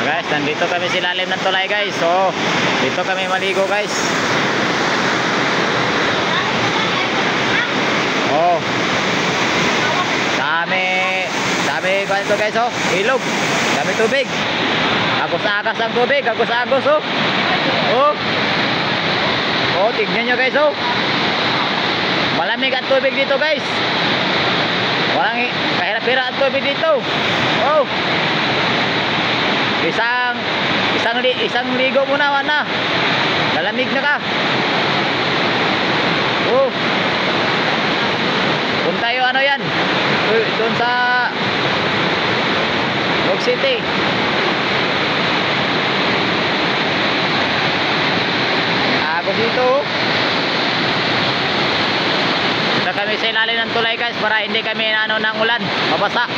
Guys, nandito kami sa ilalim ng tulay guys. So, dito kami maligo guys. Oh. Dami ganito guys oh. Ilog. Dami tubig. Agos-agos ang tubig, agos-agos oh. Oh. Oh, tignan nyo guys oh. Malamig ang tubig dito guys. Walang kahirap-hirap ang tubig dito. Oh. Isang ligo muna na. Lalamig na ka. Oh. Kung tayo ano yan? Doon sa Log City. Agos dito. Dito kami sa ilalim ng tulay guys para hindi kami ng ulan, mabasa.